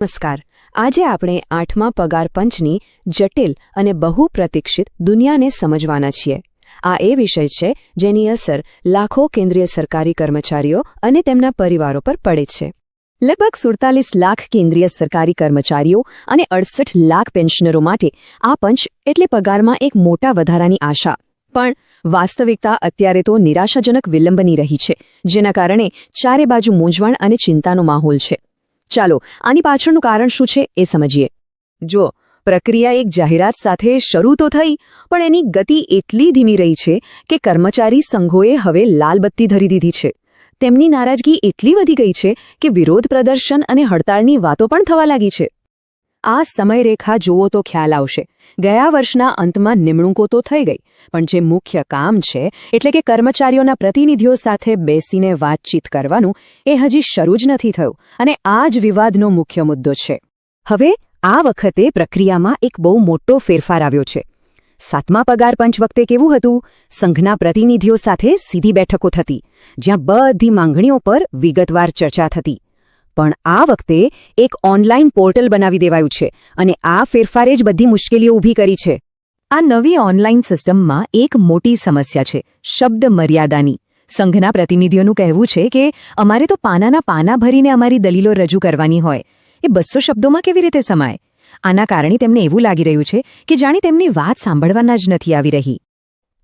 નમસ્કાર. આજે આપણે 8મા પગાર પંચની જટિલ અને બહુ પ્રતીક્ષિત દુનિયાને સમજવાના છીએ. આ એ વિષય છે જેની અસર લાખો કેન્દ્રીય સરકારી કર્મચારીઓ અને તેમના પરિવારો પર પડે છે. લગભગ 47 લાખ કેન્દ્રીય સરકારી કર્મચારીઓ અને 68 લાખ પેન્શનરો માટે આ પંચ એટલે પગારમાં એક મોટા વધારાની આશા. પણ વાસ્તવિકતા અત્યારે તો નિરાશાજનક વિલંબની રહી છે, જેના કારણે ચારે બાજુ મૂંઝવણ અને ચિંતાનો માહોલ છે. ચાલો આની પાછળનું કારણ શું છે એ સમજીએ. જો પ્રક્રિયા એક જાહેરાત સાથે શરૂ તો થઈ, પણ એની ગતિ એટલી ધીમી રહી છે કે કર્મચારી સંઘોએ હવે લાલ બત્તી ધરી દીધી છે. તેમની નારાજગી એટલી વધી ગઈ છે કે વિરોધ પ્રદર્શન અને હડતાળની વાતો પણ થવા લાગી છે. આ સમયરેખા જુઓ તો ખ્યાલ આવશે. ગયા વર્ષના અંતમાં નિમણૂકો તો થઈ ગઈ, પણ જે મુખ્ય કામ છે એટલે કે કર્મચારીઓના પ્રતિનિધિઓ સાથે બેસીને વાતચીત કરવાનું એ હજી શરૂ જ નથી થયું, અને આ જ વિવાદનો મુખ્ય મુદ્દો છે. હવે આ વખતે પ્રક્રિયામાં એક બહુ મોટો ફેરફાર આવ્યો છે. 7મા પગાર પંચ વખતે કેવું હતું? સંઘના પ્રતિનિધિઓ સાથે સીધી બેઠકો થતી, જ્યાં બધી માંગણીઓ પર વિગતવાર ચર્ચા થતી. પણ આ વખતે એક ઓનલાઈન પોર્ટલ બનાવી દેવાયું છે, અને આ ફેરફારે જ બધી મુશ્કેલીઓ ઊભી કરી છે. આ નવી ઓનલાઈન સિસ્ટમમાં એક મોટી સમસ્યા છે, શબ્દ મર્યાદાની. સંઘના પ્રતિનિધિઓનું કહેવું છે કે અમારે તો પાનાના પાના ભરીને અમારી દલીલો રજૂ કરવાની હોય, એ 200 શબ્દોમાં કેવી રીતે સમાય? આના કારણે તેમને એવું લાગી રહ્યું છે કે જાણે તેમની વાત સાંભળવાના જ નથી આવી રહી.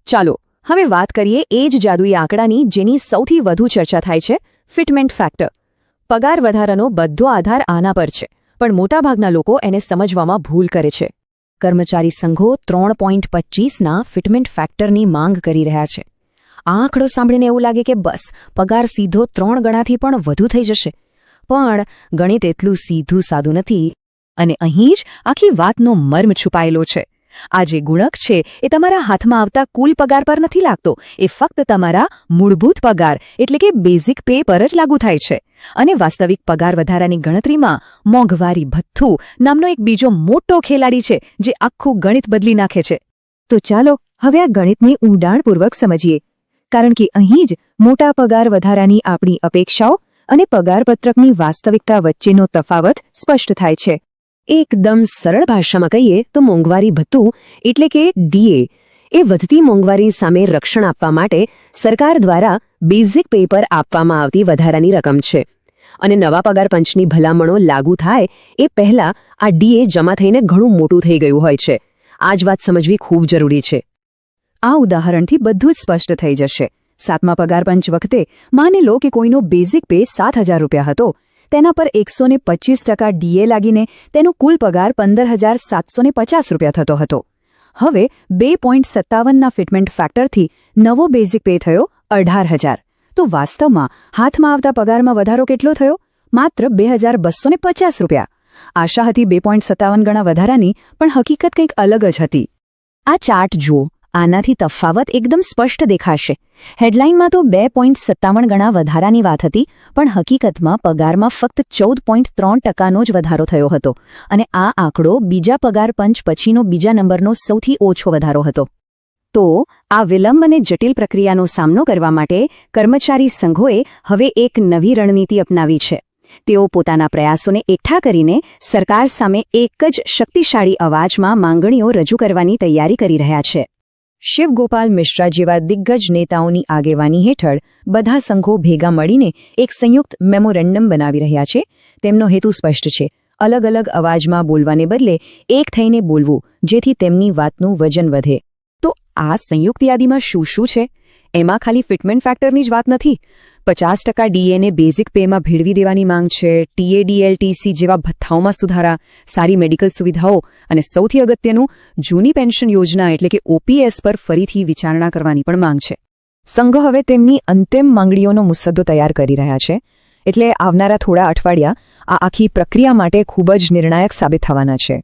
ચાલો હવે વાત કરીએ એ જ જાદુઈ આંકડાની જેની સૌથી વધુ ચર્ચા થાય છે, ફિટમેન્ટ ફેક્ટર. પગાર વધારાનો બધો આધાર આના પર છે, પણ મોટાભાગના લોકો એને સમજવામાં ભૂલ કરે છે. કર્મચારી સંઘો 3.25ના ફિટમેન્ટ ફેક્ટરની માંગ કરી રહ્યા છે. આ આંકડો સાંભળીને એવું લાગે કે બસ પગાર સીધો 3 ગણાથી પણ વધુ થઈ જશે. પણ ગણિત એટલું સીધું સાદું નથી, અને અહીં જ આખી વાતનો મર્મ છુપાયેલો છે. આ જે ગુણક છે એ તમારા હાથમાં આવતા કુલ પગાર પર નથી લાગતો, એ ફક્ત તમારા મૂળભૂત પગાર એટલે કે બેઝિક પે પર જ લાગુ થાય છે. અને વાસ્તવિક પગાર વધારાની ગણતરીમાં મોંઘવારી ભથ્થું નામનો એક બીજો મોટો ખેલાડી છે, જે આખું ગણિત બદલી નાખે છે. તો ચાલો હવે આ ગણિતને ઊંડાણપૂર્વક સમજીએ, કારણ કે અહીં જ મોટા પગાર વધારાની આપણી અપેક્ષાઓ અને પગારપત્રકની વાસ્તવિકતા વચ્ચેનો તફાવત સ્પષ્ટ થાય છે. એકદમ સરળ ભાષામાં કહીએ તો મોંઘવારી ભથ્થું એટલે કે ડીએ એ વધતી મોંઘવારી સામે રક્ષણ આપવા માટે સરકાર દ્વારા બેઝિક પે પર આપવામાં આવતી વધારાની રકમ છે. અને નવા પગાર પંચની ભલામણો લાગુ થાય એ પહેલાં આ ડીએ જમા થઈને ઘણું મોટું થઈ ગયું હોય છે. આ જ વાત સમજવી ખૂબ જરૂરી છે. આ ઉદાહરણથી બધું જ સ્પષ્ટ થઈ જશે. 7મા પગાર પંચ વખતે માની લો કે કોઈનો બેઝિક પે 7,000 રૂપિયા હતો. તેના પર 125% ડીએ લાગીને તેનો કુલ પગાર 15,750 રૂપિયા થતો હતો. હવે 2.57ના ફિટમેન્ટ ફેક્ટરથી નવો બેઝિક પે થયો 18,000. તો વાસ્તવમાં હાથમાં આવતા પગારમાં વધારો કેટલો થયો? માત્ર 2,250 રૂપિયા. આશા હતી 2.57 ગણા વધારાની, પણ હકીકત કંઈક અલગ જ હતી. આ ચાર્ટ જુઓ, આનાથી તફાવત એકદમ સ્પષ્ટ દેખાશે. હેડલાઇનમાં તો 2.57 ગણા વધારાની વાત હતી, પણ હકીકતમાં પગારમાં ફક્ત 14.3%નો જ વધારો થયો હતો. અને આ આંકડો બીજા પગાર પંચ પછીનો બીજા નંબરનો સૌથી ઓછો વધારો હતો. તો આ વિલંબ અને જટિલ પ્રક્રિયાનો સામનો કરવા માટે કર્મચારી સંઘોએ હવે એક નવી રણનીતિ અપનાવી છે. તેઓ પોતાના પ્રયાસોને એકઠા કરીને સરકાર સામે એક જ શક્તિશાળી અવાજમાં માંગણીઓ રજૂ કરવાની તૈયારી કરી રહ્યા છે. શિવગોપાલ મિશ્રા જેવા દિગ્ગજ નેતાઓની આગેવાની હેઠળ બધા સંઘો ભેગા મળીને એક સંયુક્ત મેમોરેન્ડમ બનાવી રહ્યા છે. તેમનો હેતુ સ્પષ્ટ છે, અલગ અલગ અવાજમાં બોલવાને બદલે એક થઈને બોલવું, જેથી તેમની વાતનું વજન વધે. તો આ સંયુક્ત યાદીમાં શું શું છે? એમાં ખાલી ફિટમેન્ટ ફેક્ટરની જ વાત નથી. 50% ડીએને બેઝિક પેમાં ભેળવી દેવાની માંગ છે, ટીએડીએલટીસી જેવા ભથ્થાઓમાં સુધારા, સારી મેડિકલ સુવિધાઓ અને સૌથી અગત્યનું જૂની પેન્શન યોજના એટલે કે ઓપીએસ પર ફરીથી વિચારણા કરવાની પણ માંગ છે. સંઘો હવે તેમની અંતિમ માંગણીઓનો મુસદ્દો તૈયાર કરી રહ્યા છે, એટલે આવનારા થોડા અઠવાડિયા આ આખી પ્રક્રિયા માટે ખૂબ જ નિર્ણાયક સાબિત થવાના છે.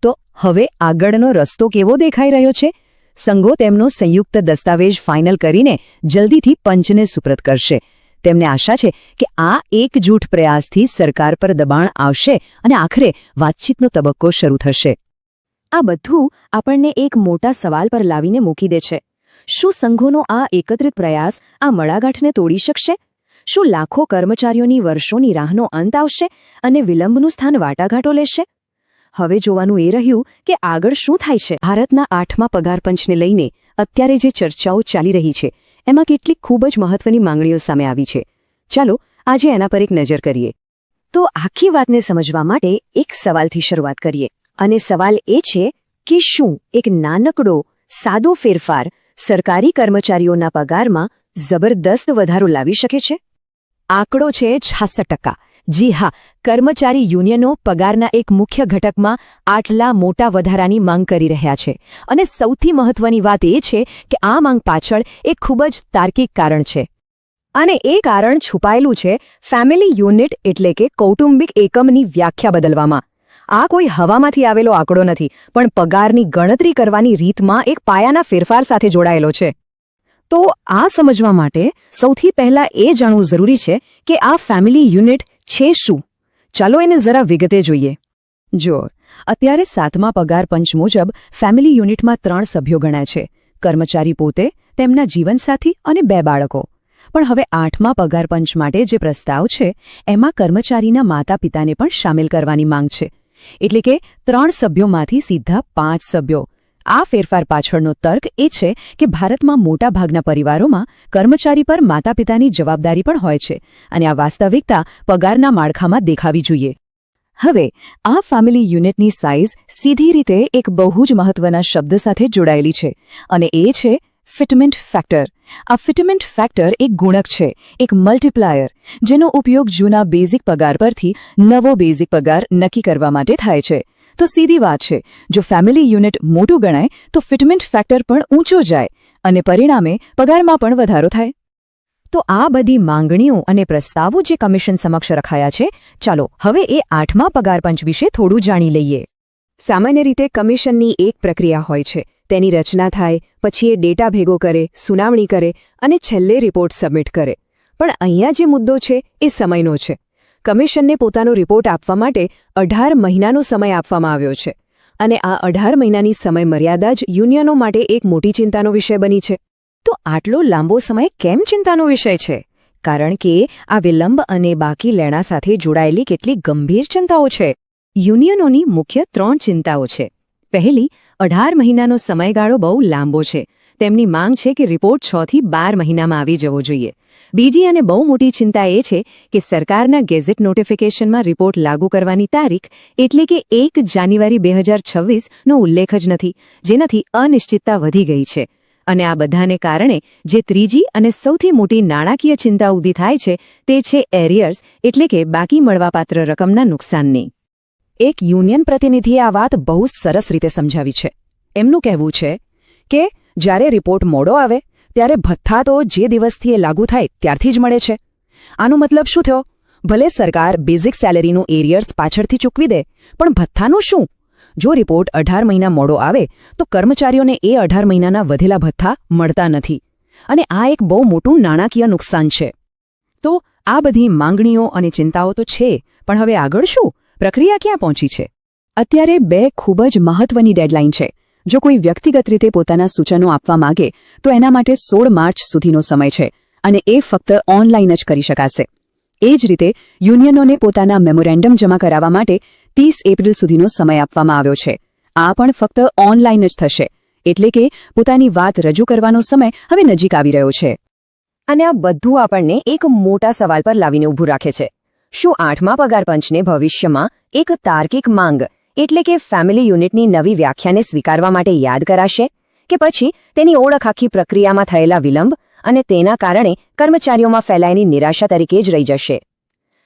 તો હવે આગળનો રસ્તો કેવો દેખાઈ રહ્યો છે? સંઘો તેમનો સંયુક્ત દસ્તાવેજ ફાઇનલ કરીને જલ્દીથી પંચને સુપ્રત કરશે. તેમને આશા છે કે આ એકજૂટ પ્રયાસથી સરકાર પર દબાણ આવશે અને આખરે વાતચીતનો તબક્કો શરૂ થશે. આ બધું આપણને એક મોટા સવાલ પર લાવીને મૂકી દે છે. શું સંઘોનો આ એકત્રિત પ્રયાસ આ મડાગાંઠને તોડી શકશે? શું લાખો કર્મચારીઓની વર્ષોની રાહનો અંત આવશે અને વિલંબનું સ્થાન વાટાઘાટો લેશે? હવે જોવાનું એ રહ્યું કે આગળ શું થાય છે. ભારતના 8મા પગાર પંચને લઈને અત્યારે જે ચર્ચાઓ ચાલી રહી છે એમાં કેટલીક ખૂબ જ મહત્વની માંગણીઓ સામે આવી છે. ચાલો આજે એના પર એક નજર કરીએ. તો આખી વાતને સમજવા માટે એક સવાલથી શરૂઆત કરીએ. અને સવાલ એ છે કે શું એક નાનકડો સાદો ફેરફાર સરકારી કર્મચારીઓના પગારમાં જબરદસ્ત વધારો લાવી શકે છે? આંકડો છે 66%. જી હા, કર્મચારી યુનિયનો પગારના એક મુખ્ય ઘટકમાં આટલા મોટા વધારાની માંગ કરી રહ્યા છે. અને સૌથી મહત્વની વાત એ છે કે આ માંગ પાછળ એક ખૂબ જ તાર્કિક કારણ છે. અને એ કારણ છુપાયેલું છે ફેમિલી યુનિટ એટલે કે કૌટુંબિક એકમની વ્યાખ્યા બદલવામાં. આ કોઈ હવામાંથી આવેલો આંકડો નથી, પણ પગારની ગણતરી કરવાની રીતમાં એક પાયાના ફેરફાર સાથે જોડાયેલો છે. તો આ સમજવા માટે સૌથી પહેલા એ જાણવું જરૂરી છે કે આ ફેમિલી યુનિટ છે શું. ચાલો એને જરા વિગતે જોઈએ. જો અત્યારે 7મા પગાર પંચ મુજબ ફેમિલી યુનિટમાં 3 સભ્યો ગણાય છે: કર્મચારી પોતે, તેમના જીવનસાથી અને 2 બાળકો. પણ હવે 8મા પગાર પંચ માટે જે પ્રસ્તાવ છે એમાં કર્મચારીના માતા પિતાને પણ સામેલ કરવાની માંગ છે. એટલે કે 3 સભ્યોમાંથી સીધા 5 સભ્યો. આ ફેરફાર પાછળનો તર્ક એ છે કે ભારતમાં મોટાભાગના પરિવારોમાં કર્મચારી પર માતા પિતાની જવાબદારી પણ હોય છે અને આ વાસ્તવિકતા પગારના માળખામાં દેખાવી જોઈએ. હવે આ ફેમિલી યુનિટની સાઇઝ સીધી રીતે એક બહુ જ મહત્વના શબ્દ સાથે જોડાયેલી છે અને એ છે ફિટમેન્ટ ફેક્ટર. આ ફિટમેન્ટ ફેક્ટર એક ગુણક છે, એક મલ્ટીપ્લાયર, જેનો ઉપયોગ જૂના બેઝિક પગાર પરથી નવો બેઝિક પગાર નક્કી કરવા માટે થાય છે. તો સીધી વાત છે, જો ફેમિલી યુનિટ મોટું ગણાય તો ફિટમેન્ટ ફેક્ટર પણ ઊંચો જાય અને પરિણામે પગારમાં પણ વધારો થાય. તો આ બધી માંગણીઓ અને પ્રસ્તાવો જે કમિશન સમક્ષ રખાયા છે, ચાલો હવે એ 8મા પગાર પંચ વિશે થોડું જાણી લઈએ. સામાન્ય રીતે કમિશનની એક પ્રક્રિયા હોય છે. તેની રચના થાય, પછી એ ડેટા ભેગો કરે, સુનાવણી કરે અને છેલ્લે રિપોર્ટ સબમિટ કરે. પણ અહીંયા જે મુદ્દો છે એ સમયનો છે. કમિશનને પોતાનો રિપોર્ટ આપવા માટે 18 મહિનાનો સમય આપવામાં આવ્યો છે અને આ 18 મહિનાની સમય મર્યાદા જ યુનિયનો માટે એક મોટી ચિંતાનો વિષય બની છે. તો આટલો લાંબો સમય કેમ ચિંતાનો વિષય છે? કારણ કે આ વિલંબ અને બાકી લેણા સાથે જોડાયેલી કેટલીક ગંભીર ચિંતાઓ છે. યુનિયનોની મુખ્ય 3 ચિંતાઓ છે. પહેલી, 18 મહિનાનો સમયગાળો બહુ લાંબો છે. તેમની માંગ છે કે રિપોર્ટ 6 થી 12 મહિનામાં આવી જવો જોઈએ. બીજી અને બહુ મોટી ચિંતા એ છે કે સરકારના ગેઝેટ નોટિફિકેશનમાં રિપોર્ટ લાગુ કરવાની તારીખ એટલે કે 1 જાન્યુઆરી 2026નો ઉલ્લેખ જ નથી, જેનાથી અનિશ્ચિતતા વધી ગઈ છે. અને આ બધાને કારણે જે ત્રીજી અને સૌથી મોટી નાણાકીય ચિંતા ઊભી થાય છે તે છે એરિયર્સ એટલે કે બાકી મળવાપાત્ર રકમના નુકસાનની. એક યુનિયન પ્રતિનિધિએ આ વાત બહુ સરસ રીતે સમજાવી છે. એમનું કહેવું છે કે જ્યારે રિપોર્ટ મોડો આવે ત્યારે ભથ્થા તો જે દિવસથી એ લાગુ થાય ત્યારથી જ મળે છે. આનો મતલબ શું થયો? ભલે સરકાર બેઝિક સેલેરીનું એરિયર્સ પાછળથી ચૂકવી દે, પણ ભથ્થાનું શું? જો રિપોર્ટ 18 મહિના મોડો આવે તો કર્મચારીઓને એ 18 મહિનાના વધેલા ભથ્થા મળતા નથી અને આ એક બહુ મોટું નાણાકીય નુકસાન છે. તો આ બધી માંગણીઓ અને ચિંતાઓ તો છે, પણ હવે આગળ શું? પ્રક્રિયા ક્યાં પહોંચી છે? અત્યારે 2 ખૂબ જ મહત્વની ડેડલાઇન છે. જો કોઈ વ્યક્તિગત રીતે પોતાના સૂચનો આપવા માંગે તો એના માટે 16 માર્ચ સુધીનો સમય છે અને એ ફક્ત ઓનલાઈન જ કરી શકાશે. એ જ રીતે યુનિયનોને પોતાના મેમોરેન્ડમ જમા કરાવવા માટે 30 એપ્રિલ સુધીનો સમય આપવામાં આવ્યો છે. આ પણ ફક્ત ઓનલાઈન જ થશે. એટલે કે પોતાની વાત રજૂ કરવાનો સમય હવે નજીક આવી રહ્યો છે. અને આ બધું આપણને એક મોટા સવાલ પર લાવીને ઊભું રાખે છે. શું 8મા પગાર પંચને ભવિષ્યમાં એક તાર્કિક માંગ એટલે કે ફેમિલી યુનિટની નવી વ્યાખ્યાને સ્વીકારવા માટે યાદ કરાશે કે પછી તેની ઓળખ આખી પ્રક્રિયામાં થયેલા વિલંબ અને તેના કારણે કર્મચારીઓમાં ફેલાયેલી નિરાશા તરીકે જ રહી જશે?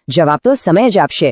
જવાબ તો સમય જ આપશે.